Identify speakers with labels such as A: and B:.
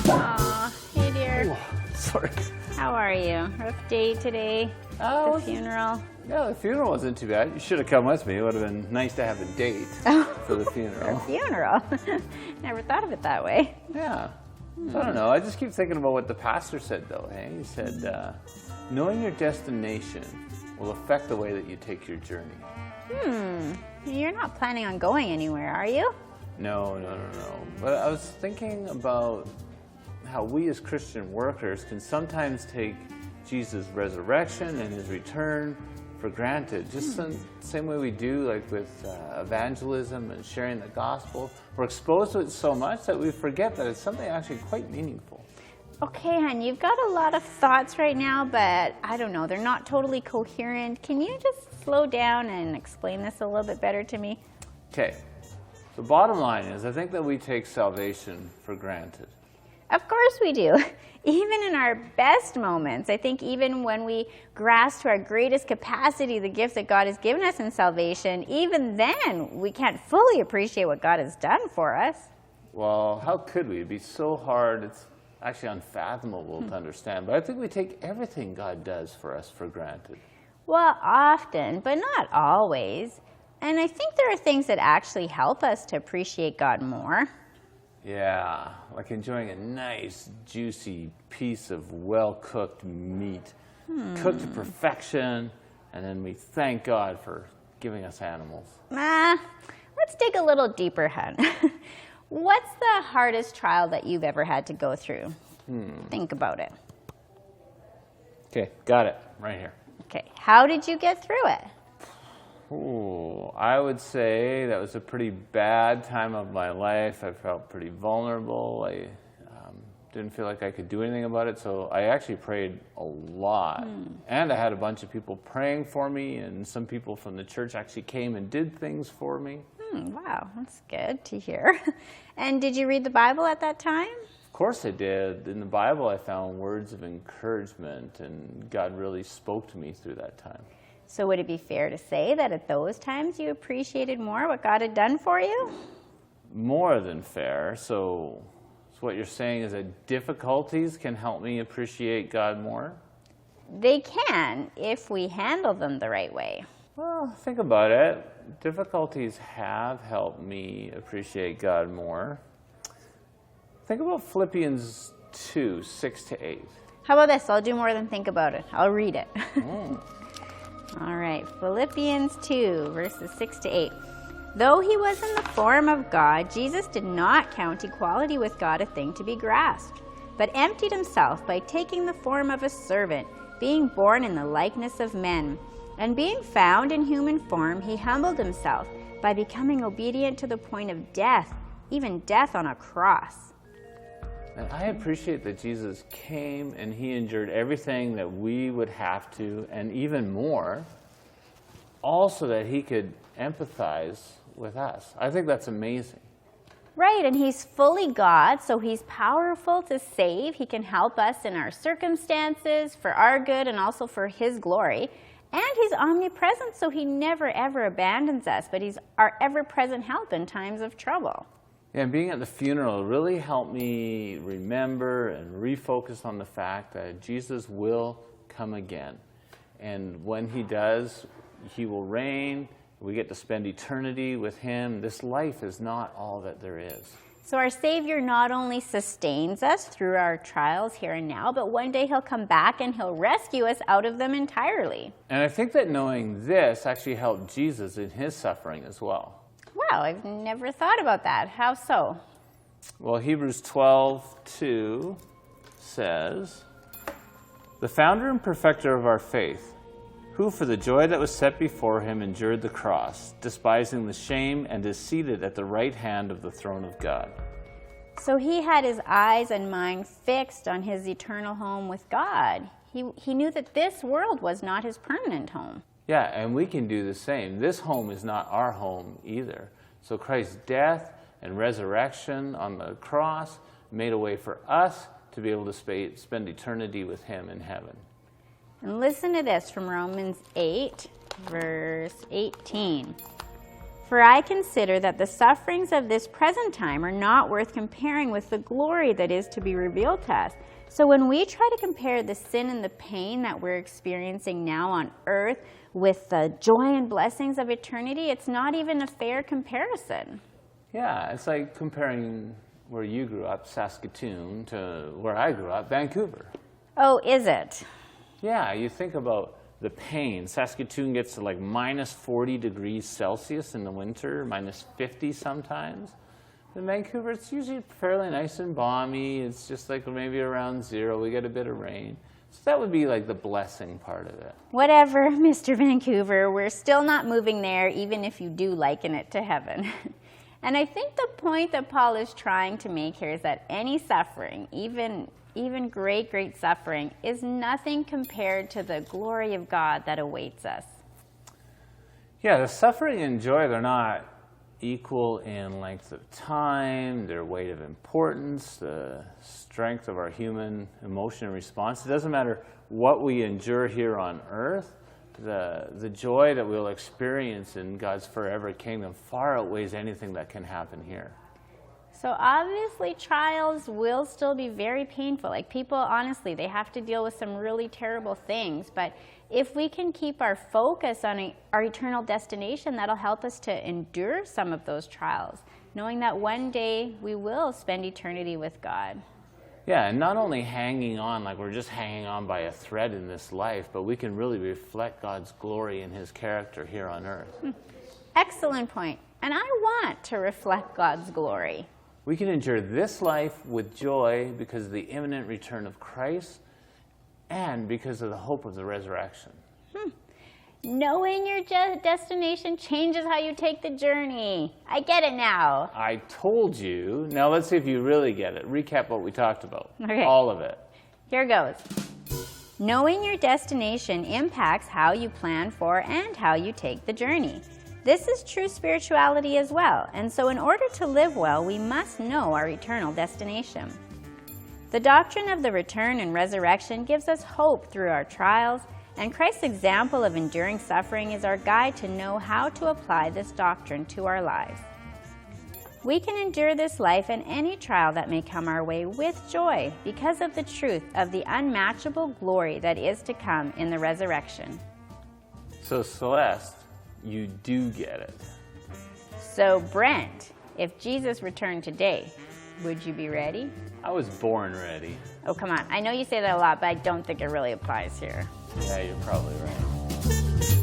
A: Aw, hey dear.
B: Oh, sorry.
A: How are you? Rough day today. The funeral.
B: Yeah, the funeral wasn't too bad. You should have come with me. It would have been nice to have a date for the funeral.
A: Funeral? Never thought of it that way.
B: Yeah. So I don't know. I just keep thinking about what the pastor said, though. Hey, he said, knowing your destination will affect the way that you take your journey.
A: You're not planning on going anywhere, are you?
B: No. But I was thinking about how we as Christian workers can sometimes take Jesus' resurrection and his return for granted, just the same way we do like with evangelism and sharing the gospel. We're exposed to it so much that we forget that it's something actually quite meaningful.
A: Okay, hon, you've got a lot of thoughts right now, but I don't know, they're not totally coherent. Can you just slow down and explain this a little bit better to me?
B: Okay, the bottom line is I think that we take salvation for granted.
A: Of course we do. Even in our best moments, I think even when we grasp to our greatest capacity the gift that God has given us in salvation, even then we can't fully appreciate what God has done for us.
B: Well, how could we? It'd be so hard. It's actually unfathomable to understand. But I think we take everything God does for us for granted.
A: Well, often, but not always. And I think there are things that actually help us to appreciate God more.
B: Yeah, like enjoying a nice, juicy piece of well-cooked meat, cooked to perfection, and then we thank God for giving us animals.
A: Let's dig a little deeper, hun. What's the hardest trial that you've ever had to go through? Think about it.
B: Okay, got it, right here.
A: Okay, how did you get through it?
B: Ooh, I would say that was a pretty bad time of my life. I felt pretty vulnerable. I didn't feel like I could do anything about it, so I actually prayed a lot. And I had a bunch of people praying for me, and some people from the church actually came and did things for me.
A: Wow, that's good to hear. And did you read the Bible at that time?
B: Of course I did. In the Bible, I found words of encouragement, and God really spoke to me through that time.
A: So would it be fair to say that at those times you appreciated more what God had done for you?
B: More than fair. So what you're saying is that difficulties can help me appreciate God more?
A: They can, if we handle them the right way.
B: Well, think about it. Difficulties have helped me appreciate God more. Think about Philippians 2, 6-8.
A: How about this? I'll do more than think about it. I'll read it. All right, Philippians 2, verses 6-8. Though he was in the form of God, Jesus did not count equality with God a thing to be grasped, but emptied himself by taking the form of a servant, being born in the likeness of men. And being found in human form, he humbled himself by becoming obedient to the point of death, even death on a cross.
B: And I appreciate that Jesus came and he endured everything that we would have to, and even more, also that he could empathize with us. I think that's amazing.
A: Right, and he's fully God, so he's powerful to save. He can help us in our circumstances, for our good, and also for his glory. And he's omnipresent, so he never, ever abandons us, but he's our ever-present help in times of trouble.
B: Yeah, and being at the funeral really helped me remember and refocus on the fact that Jesus will come again. And when he does, he will reign. We get to spend eternity with him. This life is not all that there is.
A: So our Savior not only sustains us through our trials here and now, but one day he'll come back and he'll rescue us out of them entirely.
B: And I think that knowing this actually helped Jesus in his suffering as well.
A: Wow, I've never thought about that. How so?
B: Well, Hebrews 12:2 says, "The founder and perfecter of our faith, who for the joy that was set before him endured the cross, despising the shame, and is seated at the right hand of the throne of God."
A: So he had his eyes and mind fixed on his eternal home with God. He knew that this world was not his permanent home.
B: Yeah, and we can do the same. This home is not our home either. So Christ's death and resurrection on the cross made a way for us to be able to spend eternity with him in heaven. And
A: listen to this from Romans 8, verse 18. For I consider that the sufferings of this present time are not worth comparing with the glory that is to be revealed to us. So when we try to compare the sin and the pain that we're experiencing now on earth with the joy and blessings of eternity, it's not even a fair comparison.
B: Yeah, it's like comparing where you grew up, Saskatoon, to where I grew up, Vancouver.
A: Oh, is it?
B: Yeah, you think about the pain. Saskatoon gets to like minus 40 degrees Celsius in the winter, minus 50 sometimes. In Vancouver, it's usually fairly nice and balmy. It's just like maybe around 0. We get a bit of rain. So that would be like the blessing part of it.
A: Whatever, Mr. Vancouver, we're still not moving there, even if you do liken it to heaven. And I think the point that Paul is trying to make here is that any suffering, even great, great suffering, is nothing compared to the glory of God that awaits us.
B: Yeah, the suffering and joy, they're not equal in length of time, their weight of importance, the strength of our human emotion and response. It doesn't matter what we endure here on earth. The joy that we'll experience in God's forever kingdom far outweighs anything that can happen here.
A: So obviously trials will still be very painful. Like people, honestly, they have to deal with some really terrible things. But if we can keep our focus on our eternal destination, that'll help us to endure some of those trials, knowing that one day we will spend eternity with God.
B: Yeah, and not only hanging on like we're just hanging on by a thread in this life, but we can really reflect God's glory and his character here on earth.
A: Excellent point. And I want to reflect God's glory.
B: We can endure this life with joy because of the imminent return of Christ and because of the hope of the resurrection.
A: Knowing your destination changes how you take the journey. I get it now.
B: I told you. Now let's see if you really get it. Recap what we talked about.
A: Okay.
B: All of it.
A: Here goes. Knowing your destination impacts how you plan for and how you take the journey. This is true spirituality as well, and so in order to live well, we must know our eternal destination. The doctrine of the return and resurrection gives us hope through our trials, and Christ's example of enduring suffering is our guide to know how to apply this doctrine to our lives. We can endure this life and any trial that may come our way with joy because of the truth of the unmatchable glory that is to come in the resurrection.
B: So Celeste, you do get it.
A: So Brent, if Jesus returned today, would you be ready?
B: I was born ready.
A: Oh, come on. I know you say that a lot, but I don't think it really applies here.
B: Yeah, you're probably right.